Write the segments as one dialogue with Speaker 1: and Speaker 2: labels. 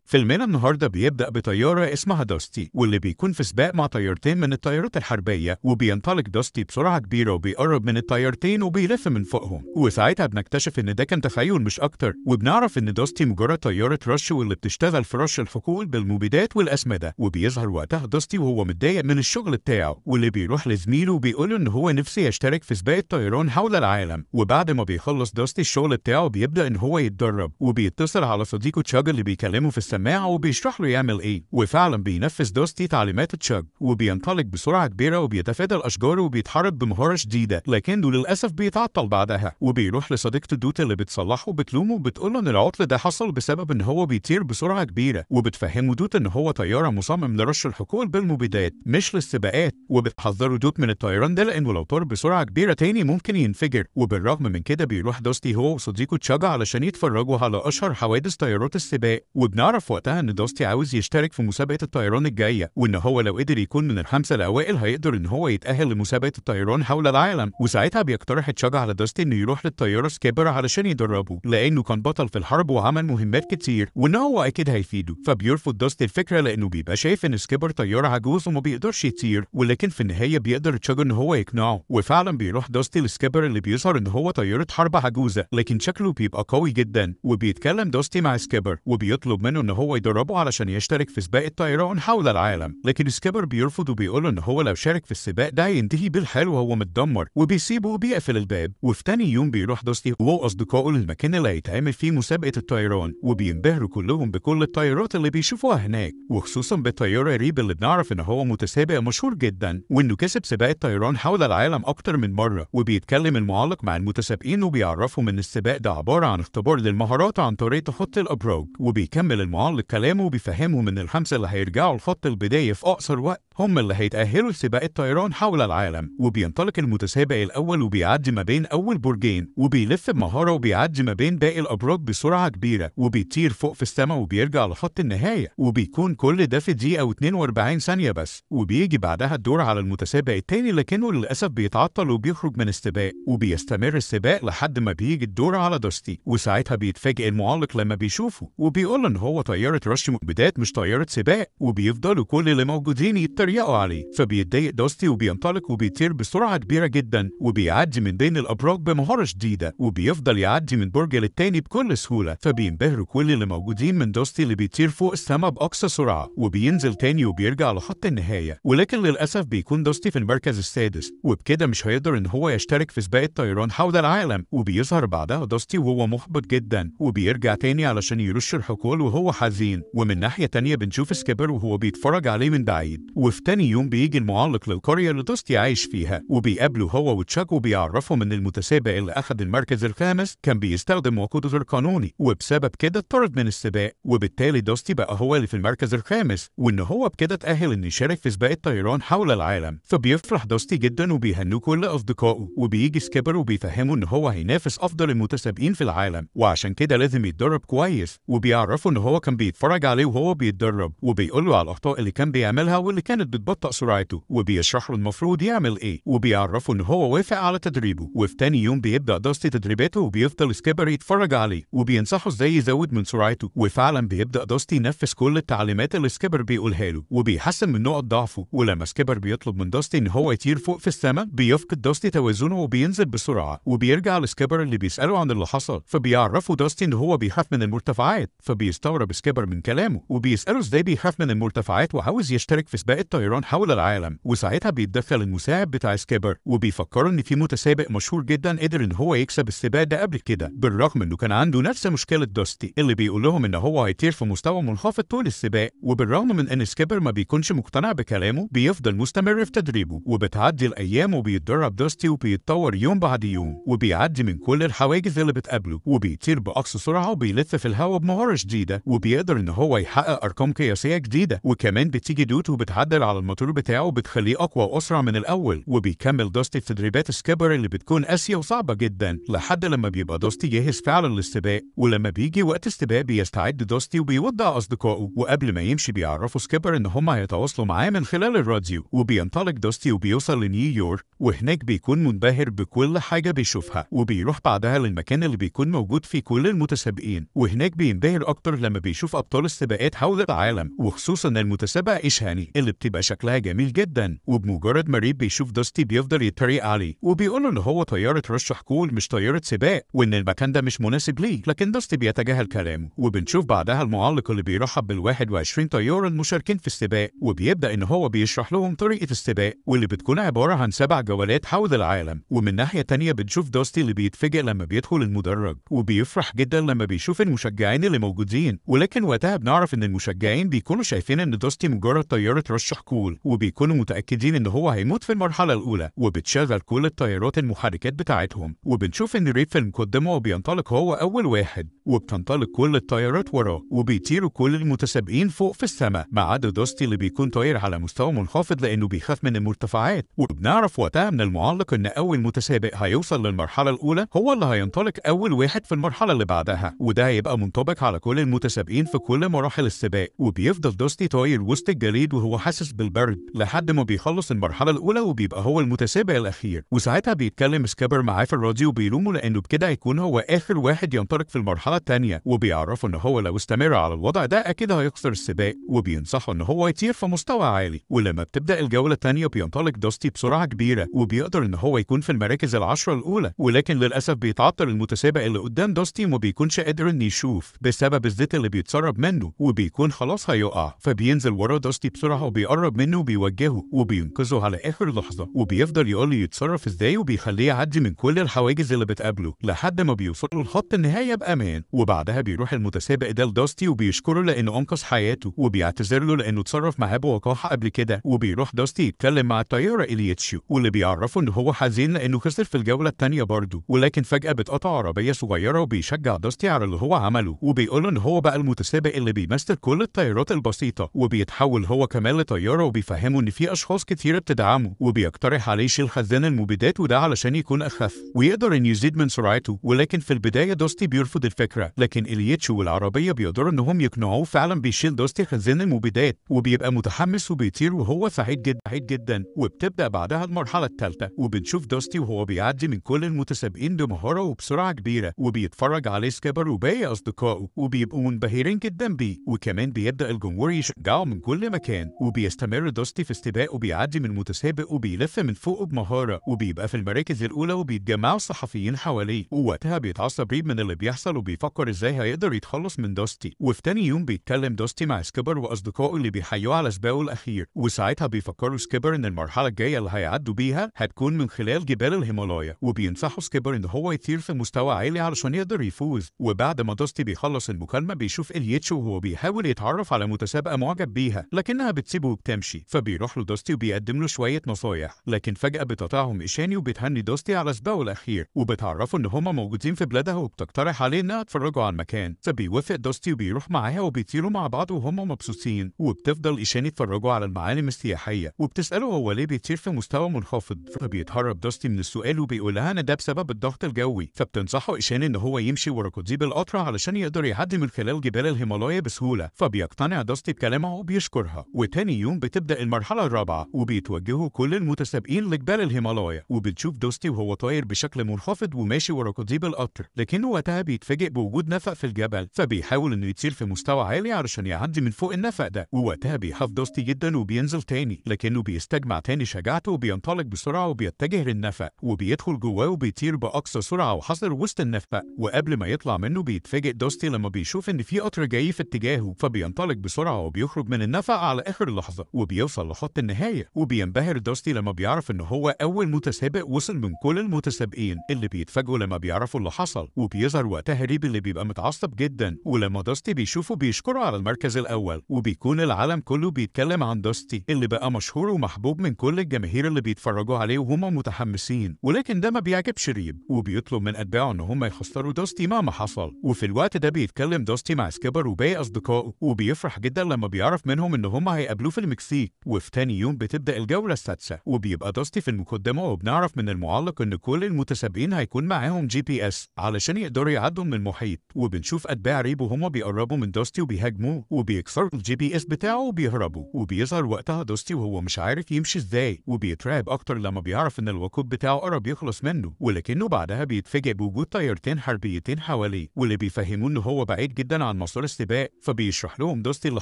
Speaker 1: فيلمنا النهارده بيبدأ بطيارة اسمها داستي واللي بيكون في سباق مع طيارتين من الطيارات الحربية، وبينطلق داستي بسرعة كبيرة وبيقرب من الطيارتين وبيلف من فوقهم، وساعتها بنكتشف إن ده كان تخيل مش أكتر، وبنعرف إن داستي مجرد طيارة رش واللي بتشتغل في رش الحقول بالمبيدات والأسمدة. وبيظهر وقتها داستي وهو متضايق من الشغل بتاعه، واللي بيروح لزميله وبيقوله إن هو نفسه يشترك في سباق الطيران حول العالم. وبعد ما بيخلص داستي الشغل بتاعه بيبدأ إن هو يتدرب، وبيتصل على صديقه تشاج اللي بيكلمه في السماعة وبيشرح له يعمل ايه، وفعلا بينفذ داستي تعليمات تشاج وبينطلق بسرعة كبيرة وبيتفادى الأشجار وبيتحرك بمهارة شديدة، لكنه للأسف بيتعطل بعدها. وبيروح لصديقته دوت اللي بتصلحه وبتلومه وبتقوله إن العطل ده حصل بسبب إن هو بيطير بسرعة كبيرة، وبتفهمه دوت إن هو طيارة مصمم لرش الحقول بالمبيدات مش للسباقات، وبتحذره دوت من الطيران ده لأنه لو طار بسرعة كبيرة تاني ممكن ينفجر. وبالرغم من كده بيروح داستي هو وصديقه تشاج علشان يتفرجوا على أشهر حوادث طيارات السباق، وبنعرف وقتها إن داستي عاوز يشترك في مسابقة الطيران الجاية، وإن هو لو قدر يكون من الخمسة الأوائل هيقدر إن هو يتأهل لمسابقة الطيران حول العالم. وساعتها بيقترح تشاج على داستي إنه يروح للطيارة سكيبر علشان يدربه، لأنه كان بطل في الحرب وعمل مهمات كتير وإن هو أكيد هيفيده. فبيرفض داستي الفكرة لأنه بيبقى شايف إن سكيبر طيارة عجوز وما بيقدرش يطير، ولكن في النهاية بيقدر تشاج إن هو يقنعه، وفعلا بيروح داستي لسكيبر اللي بيظهر إن هو طيارة حرب عجوزة لكن شكله بيبقى قوي جدا. وبيتكلم داستي مع سكيبر وبيطلب منه إن هو يدربه علشان يشترك في سباق الطيران حول العالم، لكن سكيبر بيرفض وبيقوله إن هو لو شارك في السباق ده هينتهي بالحال وهو متدمر، وبيسيبه وبيقفل الباب. وفي تاني يوم بيروح داستي هو وأصدقائه للمكان اللي هيتعمل فيه مسابقة الطيران، وبينبهروا كلهم بكل الطيارات اللي بيشوفوها هناك، وخصوصا بالطيارة ريب اللي بنعرف إن هو متسابق مشهور جدا وإنه كسب سباق الطيران حول العالم أكتر من مرة. وبيتكلم المعلق مع المتسابقين وبيعرفهم إن السباق ده عبارة عن اختبار للمهارات عن طريق تخطي الأبراج، وبيكمل المعلق كلامه وبيفهمهم إن الخمسة اللي هيرجعوا لخط البداية في أقصر وقت هم اللي هيتأهلوا لسباق الطيران حول العالم. وبينطلق المتسابق الأول وبيعدي ما بين أول برجين وبيلف بمهارة وبيعدي ما بين باقي الأبراج بسرعة كبيرة، وبيطير فوق في السماء وبيرجع لخط النهاية، وبيكون كل ده في دقيقة و42 ثانية بس. وبيجي بعدها الدور على المتسابق التاني لكنه للأسف بيتعطل وبيخرج من السباق، وبيستمر السباق لحد ما بيجي الدور على داستي، وساعتها بيتفاجئ المعلق لما بيشوفه وبيقول إن هو طيارة رش مبيدات مش طيارة سباق، وبيفضلوا كل اللي موجودين يتريقوا عليه. فبيتضايق داستي وبينطلق وبيطير بسرعة كبيرة جدا وبيعدي من بين الأبراج بمهارة شديدة، وبيفضل يعدي من برج للتاني بكل سهولة. فبينبهروا كل اللي موجودين من داستي اللي بيطير فوق السما بأقصى سرعة، وبينزل تاني وبيرجع لخط النهاية، ولكن للأسف بيكون داستي في المركز السادس، وبكده مش هيقدر إن هو يشترك في سباق الطيران حول العالم. وبيظهر بعدها داستي وهو محبط جدا وبيرجع تاني علشان يرش الحقول وهو حزين، ومن ناحية تانية بنشوف سكيبر وهو بيتفرج عليه من بعيد. وفي تاني يوم بيجي المعلق للقرية اللي داستي عايش فيها وبيقابله هو وتشاك وبيعرفهم إن المتسابق اللي أخذ المركز الخامس كان بيستخدم وقوده غير قانوني، وبسبب كده اتطرد من السباق، وبالتالي داستي بقى هو اللي في المركز الخامس، وإن هو بكده اتأهل إنه يشارك في سباق الطيران حول العالم. فبيفرح داستي جدا وبيهنوه كل أصدقائه، وبيجي سكيبر وبيفهمه إن هو هينافس أفضل المتسابقين في العالم وعشان كده لازم يتدرب كويس، وبيعرفه إن هو كان بيتفرج عليه وهو بيتدرب وبيقول له على الأخطاء اللي كان بيعملها واللي كانت بتبطئ سرعته، وبيشرح له المفروض يعمل إيه، وبيعرفه إن هو وافق على تدريبه. وفي تاني يوم بيبدأ داستي تدريباته وبيفضل سكيبر يتفرج عليه وبينصحه إزاي يزود من سرعته، وفعلا بيبدأ داستي ينفذ كل التعليمات اللي سكيبر بيقولها له وبيحسن من نقط ضعفه. ولما سكيبر بيطلب من داستي إن هو يطير فوق في السماء بيفقد داستي توازنه وبينزل بسرعة، وبيرجع لسكيبر اللي بيسأله عن اللي حصل، فبيعرفه داستي إن هو بيخاف من المرتفعات. فبيستغرب سكيبر من كلامه وبيسأله إزاي بيخاف من المرتفعات وعاوز يشترك في سباق الطيران حول العالم. وساعتها بيتدخل المساعد بتاع سكيبر وبيفكروا إن في متسابق مشهور جدا قدر إن هو يكسب السباق ده قبل كده، بالرغم إنه كان عنده نفس مشكلة داستي اللي بيقول لهم إن هو هيطير في مستوى منخفض طول السباق. وبالرغم من إن سكيبر ما بيكونش مقتنع بكلامه بيفضل مستمر في تدريبه، وبتعدي الأيام وبيتدرب داستي وبيتطور يوم بعد يوم، وبيعدي من كل الحواجز اللي بتقابله، وبيطير بأقصى سرعة وبيلف في الهواء بمهارة شديدة، وبيقدر إن هو يحقق أرقام قياسية جديدة. وكمان بتيجي دوت وبتعدل بتشتغل على الموتور بتاعه وبتخليه أقوى وأسرع من الأول. وبيكمل دوستي في تدريبات سكيبر اللي بتكون قاسية وصعبة جدا لحد لما بيبقى دوستي جاهز فعلا للسباق. ولما بيجي وقت السباق بيستعد دوستي وبيودع أصدقائه، وقبل ما يمشي بيعرفوا سكيبر إن هم هيتواصلوا معاه من خلال الراديو. وبينطلق دوستي وبيوصل لنيويورك، وهناك بيكون منبهر بكل حاجة بيشوفها. وبيروح بعدها للمكان اللي بيكون موجود فيه كل المتسابقين، وهناك بينبهر أكتر لما بيشوف أبطال السباقات حول العالم، وخصوصا المتسابقة إيشاني اللي بتبقى شكلها جميل جدا. وبمجرد ما ريب بيشوف دوستي بيفضل يتريق عليه وبيقول إن هو طيارة رشح كول مش طيارة سباق، وإن المكان ده مش مناسب ليه، لكن دوستي بيتجاهل كلامه. وبنشوف بعدها المعلق اللي بيرحب بال21 طيارة المشاركين في السباق، وبيبدأ إن هو بيشرح لهم طريقة السباق واللي بتكون عبارة عن 7 جولات حول العالم. ومن ناحية تانية بنشوف دوستي اللي بيتفاجئ لما بيدخل المدرج، وبيفرح جدا لما بيشوف المشجعين اللي موجودين. ولكن وقتها بنعرف إن المشجعين بيكونوا شايفين إن دوستي مجرد طيارة رشح كول، وبيكونوا متأكدين إن هو هيموت في المرحلة الأولى. وبتشغل كل الطيارات المحركات بتاعتهم، وبنشوف إن ريب في المقدمة وبينطلق هو أول واحد، وبتنطلق كل الطيارات وراه، وبيطيروا كل المتسابقين فوق في السماء ما عدا دوستي اللي بيكون طاير على مستوى منخفض لأنه بيخاف من المرتفعات. وبنعرف وقتها من المعلق إن أول متسابق هيوصل للمرحلة الأولى هو اللي هينطلق أول واحد في المرحلة اللي بعدها، وده هيبقى منطبق على كل المتسابقين في كل مراحل السباق. وبيفضل دوستي طاير وسط الجليد وهو حاسس بالبرد لحد ما بيخلص المرحلة الأولى وبيبقى هو المتسابق الأخير. وساعتها بيتكلم سكيبر معاه في الراديو وبيلومه لأنه بكده هيكون هو آخر واحد ينطلق في المرحلة الثانية، وبيعرفه إن هو لو استمر على الوضع ده أكيد هيخسر السباق، وبينصحه إن هو يطير في مستوى عالي. ولما بتبدأ الجولة الثانية بينطلق دوستي بسرعة كبيرة وبيقدر إن هو يكون في المراكز ال10 الأولى، ولكن للأسف بيتعطل المتسابق اللي قدام دوستي وما بيكونش قادر إنه يشوف بسبب الزيت اللي بيتسرب منه، وبيكون خلاص هيقع. فبينزل ورا دوستي بسرعة وبيقرب منه وبيوجهه وبينقذه على آخر لحظة، وبيفضل يقول له يتصرف إزاي وبيخليه يعدي من كل الحواجز اللي بتقابله لحد ما بيوصلوا لخط النهاية بأمان. وبعدها بيروح المتسابق ده لدوستي وبيشكره لأنه أنقذ حياته، وبيعتذر له لأنه اتصرف معاه بوقاحة قبل كده. وبيروح دوستي يتكلم مع الطيارة إليتشو واللي بيعرفه إن هو حزين لأنه خسر في الجولة الثانية برضه، ولكن فجأة بتقطع عربية صغيرة وبيشجع دوستي على اللي هو عمله، وبيقول إن هو بقى المتسابق اللي بيمثل كل الطيارات البسيطة، وبيتحول هو كمان لطيارة، وبيفهمه إن في أشخاص كتيرة بتدعمه، وبيقترح عليه يشيل خزان المبيدات وده علشان يكون أخف ويقدر إن يزيد من سرعته. ولكن في البداية دوستي بيرفض الفكرة، لكن إليتشو والعربية بيقدروا إنهم يقنعوه فعلا بيشيل دوستي خزان المبيدات، وبيبقى متحمس وبيطير وهو سعيد جدا. وبتبدأ بعدها المرحلة الثالثة، وبنشوف دوستي وهو بيعدي من كل المتسابقين بمهارة وبسرعة كبيرة، وبيتفرج عليه سكيبر وباقي أصدقائه وبيبقوا منبهرين جدا بيه، وكمان بيبدأ الجمهور يشجعه من كل مكان. وبيستمر دوستي في السباق وبيعدي من متسابق وبيلف من فوقه بمهارة، وبيبقى في المراكز الأولى، وبيتجمعوا الصحفيين حواليه. ووقتها بيتعصب ريب من اللي بيحصل وبيفكر ازاي هيقدر يتخلص من دوستي. وفي تاني يوم بيتكلم دوستي مع سكيبر وأصدقائه اللي بيحيوه على سباقه الأخير، وساعتها بيفكروا سكيبر إن المرحلة الجاية اللي هيعدوا بيها هتكون من خلال جبال الهيمالايا، وبينصحوا سكيبر إن هو يطير في مستوى عالي علشان يقدر يفوز. وبعد ما دوستي بيخلص المكالمة بيشوف إليتشو وهو بيحاول يتعرف على متسابقة معجب بيها، لكنها بتسيبه وبتمشي. فبيروح له دوستي وبيقدم له شوية نصايح، لكن فجأة بتقطعهم إيشاني وبتهني دوستي على سباقه الأخير، وبتعرفه إن هما موجودين في بلادها وبتقترح عليه إنها تفرجوا على المكان. فبيوافق دوستي وبيروح معاها وبيطيروا مع بعض وهما مبسوطين. وبتفضل إيشاني يتفرجوا على المعالم السياحية وبتسأله هو ليه بيطير في مستوى منخفض، فبيتهرب دوستي من السؤال وبيقول لها إن ده بسبب الضغط الجوي. فبتنصحه إيشاني إن هو يمشي ورا قضيب القطر علشان يقدر يعدي من خلال جبال الهيمالايا بسهولة. فبيقتنع دوستي بكلامها وبيشكرها. وتاني يوم بتبدأ المرحلة الرابعة، وبيتوجهوا كل المتسابقين لجبال الهيمالايا، وبتشوف دوستي وهو طاير بشكل منخفض وماشي ورا قضيب القطر، لكنه وقتها بيتفاجئ بوجود نفق في الجبل، فبيحاول إنه يطير في مستوى عالي علشان يعدي من فوق النفق ده. ووقتها بيخاف دوستي جدا وبينزل تاني، لكنه بيستجمع تاني شجاعته وبينطلق بسرعة وبيتجه للنفق، وبيدخل جواه وبيطير بأقصى سرعة وحذر وسط النفق. وقبل ما يطلع منه بيتفاجئ دوستي لما بيشوف إن في قطر جاي في اتجاهه، فبينطلق بسرعة وبيخرج من النفق على آخر لحظة وبيوصل لخط النهاية. وبينبهر دوستي لما بيعرف إن هو أول متسابق وصل من كل المتسابقين اللي بيتفاجئوا لما بيعرفوا اللي حصل. وبيظهر وقتها ريب اللي بيبقى متعصب جدا، ولما دوستي بيشوفه بيشكره على المركز الأول. وبيكون العالم كله بيتكلم عن دوستي اللي بقى مشهور ومحبوب من كل الجماهير اللي بيتفرجوا عليه وهم متحمسين، ولكن ده ما بيعجبش ريب وبيطلب من أتباعه إن هم يخسروا دوستي مهما حصل. وفي الوقت ده بيتكلم دوستي مع سكيبر وباقي أصدقائه، وبيفرح جدا لما بيعرف منهم إن هم هيقابلوه في المكسيك. وفي تاني يوم بتبدأ الجولة السادسة وبيبقى دوستي في المقدمة، وبنعرف من المعلق إن كل المتسابقين هيكون معاهم GPS علشان يقدروا يعدوا من المحيط. وبنشوف أتباع ريب وهما بيقربوا من دوستي وبيهاجموه وبيكسروا الGPS بتاعه وبيهربوا. وبيظهر وقتها دوستي وهو مش عارف يمشي ازاي، وبيترعب أكتر لما بيعرف إن الوقود بتاعه قرب يخلص منه. ولكنه بعدها بيتفاجئ بوجود طيارتين حربيتين حواليه واللي بيفهموه إن هو بعيد جدا عن مسار السباق. فبيشرح لهم دوستي اللي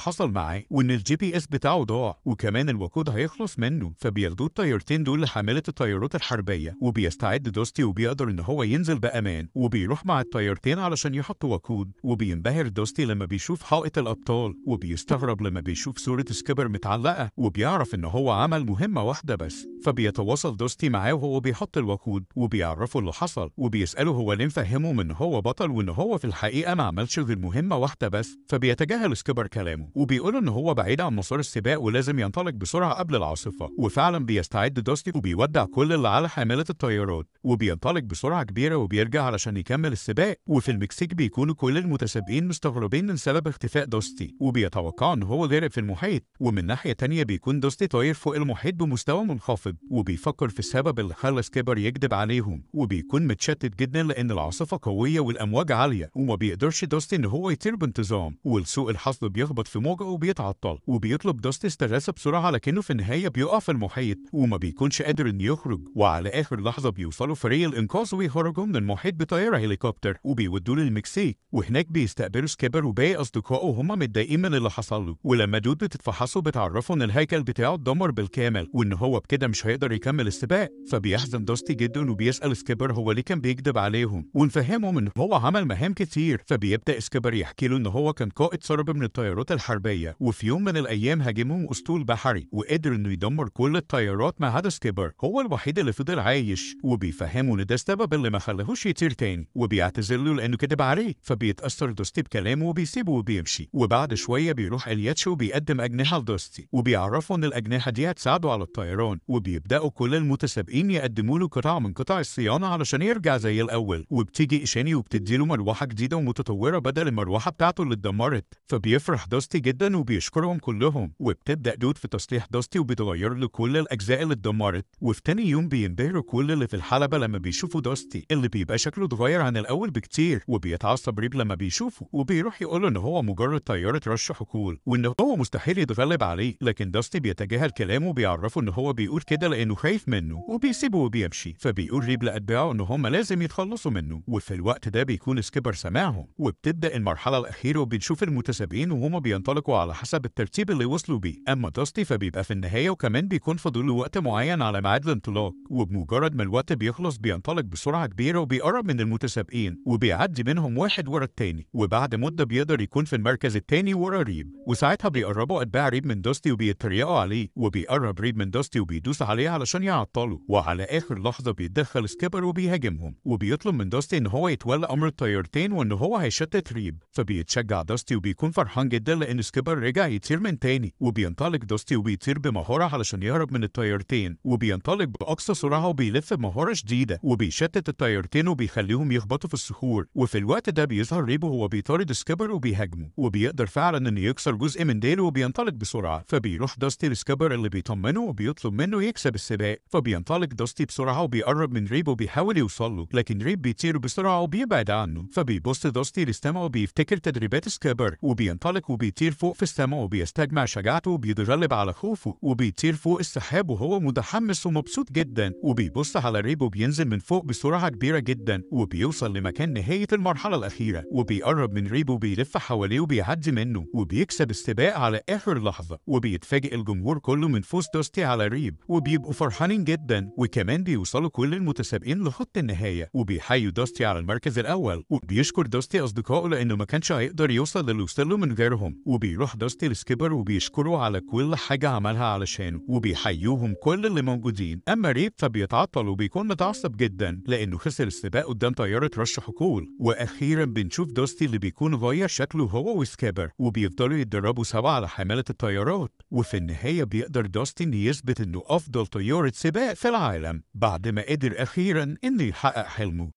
Speaker 1: حصل معاه وإن الGPS بتاعه ضاع وكمان الوقود هيخلص منه. فبياخدوه الطيارتين دول لحاملة الطيارات الحربية، وبيستعد دوستي وبيقدر إن هو ينزل بأمان وبيروح مع الطيارتين علشان يحطوا وقود. وبينبهر دوستي لما بيشوف حائط الأبطال، وبيستغرب لما بيشوف صورة سكيبر متعلقة، وبيعرف إن هو عمل مهمة واحدة بس. فبيتواصل دوستي معاه وهو بيحط الوقود وبيعرفه اللي حصل، وبيسأله هو ليه مفهمه إن هو بطل وإن هو في الحقيقة ما عملش غير مهمة واحدة بس. فبيتجاهل سكيبر كلامه وبيقول إن هو بعيد عن مسار السباق ولازم ينطلق بسرعة قبل العاصفة. وفعلا بيستعد دوستي وبيودع كل اللي على حاملة الطيارات وبينطلق بسرعة كبيرة وبيرجع علشان يكمل السباق. وفي المكسيك بيكونوا كل المتسابقين مستغربين من سبب اختفاء دوستي وبيتوقعوا إن هو غرق في المحيط. ومن ناحية تانية بيكون دوستي طاير فوق المحيط بمستوى منخفض وبيفكر في السبب اللي خلى سكيبر يكذب عليهم، وبيكون متشتت جدا لأن العاصفة قوية والأمواج عالية وما بيقدرش دوستي إن هو يطير بانتظام. ولسوء الحظ بيخبط في موجة وبيتعطل، وبيطلب دوستي استغاثة بسرعة لكنه في النهاية بيقع في المحيط وما بيكونش قادر إنه يخرج. وعلى آخر لحظة بيوصلوا فريق الإنقاذ ويخرجوا من المحيط بطيارة هليكوبتر وبيودوه للمكسيك. وهناك بيستقبلوا سكيبر وباقي أصدقائه وهم متضايقين من اللي حصل له. ولما دود بتتفحصه بتعرفه إن الهيكل بتاعه اتدمر بالكامل وإن هو بكده مش هيقدر يكمل السباق. فبيحزن دوستي جدا وبيسأل سكيبر هو ليه كان بيكذب عليهم ونفهمهم إن هو عمل مهام كتير. فبيبدأ سكيبر يحكي له إن هو كان قائد سرب من الطيارات الحربية، وفي يوم من الأيام هاجمهم أسطول بحري وقدر إنه يدمر كل الطيارات ما عدا سكيبر هو الوحيد اللي فضل عايش. وبيفهمه إن ده السبب اللي ما خلاهوش يطير تاني، وبيعتذر له لأنه كذب عليه. فبيتأثر دوستي بكلامه وبيسيبه وبيمشي. وبعد شوية بيروح الياتش وبيقدم أجنحة لدوستي وبيعرفه إن الأجنحة دي هتساعده على الطيران. وبيبدأوا كل المتسابقين يقدموا له قطع من قطع الصيانة علشان يرجع زي الأول. وبتيجي إيشاني وبتديله مروحة جديدة ومتطورة بدل المروحة بتاعته اللي اتدمرت. فبيفرح دوستي جدا وبيشكرهم كلهم. وبتبدأ دود في تصليح دوستي وبتغير له كل الأجزاء اللي اتدمرت. وفي تاني يوم بينبهروا كل اللي في الحلبة لما بيشوفوا دوستي اللي بيبقى شكله اتغير عن الأول بكتير. وبيتعصب ريب لما بيشوفه وبيروح يقوله إن هو مجرد طيارة رش حقول وإن هو مستحيل يتغلب عليه. لكن دوستي بيتجاهل كلامه وبيعرفه إن هو بيقول كده لأنه خايف منه وبيسيبه وبيمشي. فبيقول ريب لأتباعه إن هم لازم يتخلصوا منه. وفي الوقت ده بيكون سكيبر سامعهم. وبتبدأ المرحلة الأخيرة وبنشوف المتسابقين وهم بينطلقوا على حسب الترتيب اللي وصلوا بيه. أما دوستي فبيبقى في النهاية وكمان بيكون فاضل له وقت معين على ميعاد الانطلاق. وبمجرد ما الوقت بيخلص بينطلق بسرعة كبيرة وبيقرب من المتسابقين وبيعدي منهم واحد ورا التاني. وبعد مدة بيقدر يكون في المركز التاني ورا ريب. وساعتها بيقربوا أتباع ريب من دوستي وبيتريقوا عليه، وبيقرب ريب من دوستي وبيدوس عليه علشان يعطله. وعلى آخر لحظة بيتدخل سكيبر وبيهاجمهم وبيطلب من دوستي إن هو يتولى أمر الطيارتين وإن هو هيشتت ريب. فبيتشجع دوستي وبيكون فرحان جدا لأن سكيبر رجع يطير من تاني. وبينطلق دوستي وبيطير بمهارة علشان يهرب من الطيارتين، وبينطلق بأقصى سرعة وبيلف بمهارة شديدة وبيشتت الطيارتين وبيخليهم يخبطوا في الصخور. وفي الوقت ده بيظهر ريب وهو بيطارد سكيبر وبيهاجمه، وبيقدر فعلا إنه يكسر جزء من ديله وبينطلق بسرعة. فبيروح دوستي لسكيبر اللي بيطمنه وبيطلب منه يكسب السباق. فبينطلق دوستي بسرعة وبيقرب من ريب وبيحاول يوصل له، لكن ريب بيطير بسرعة وبيبعد عنه. فبيبص دوستي للسما وبيفتكر تدريبات سكيبر وبينطلق وبيطير فوق في السما وبيستجمع شجاعته وبيتغلب على خوفه وبيطير فوق السحاب وهو متحمس ومبسوط جدا. وبيبص على ريب وبينزل من فوق بسرعة كبيرة جدا وبيوصل لمكان نهاية المرحلة الأخيرة. وبيقرب من ريب وبيلف حواليه وبيعدي منه وبيكسب السباق على آخر لحظة. وبيتفاجئ الجمهور كله من فوز دوستي على ريب وبيبقوا فرحانين جدا. وكمان بيوصلوا كل المتسابقين لخط النهاية وبيحيوا دوستي على المركز الأول. وبيشكر دوستي أصدقائه لأنه ما كانش هيقدر يوصل للي وصل له من غيرهم. وبيروح دوستي لسكيبر وبيشكره على كل حاجة عملها علشانه وبيحيوهم كل اللي موجودين. أما ريب فبيتعطل وبيكون متعصب جدا لأنه خسر السباق قدام طيارة رش حقول. وأخيرا بنشوف دوستي اللي بيكون غير شكله هو وسكيبر وبيفضلوا يتدربوا سوا على حمالة الطيارات. وفي النهاية بيقدر دوستي إنه يثبت إنه أفضل طيارة سباق في العالم بعد ما قدر أخيرا إنه يحقق حلمه.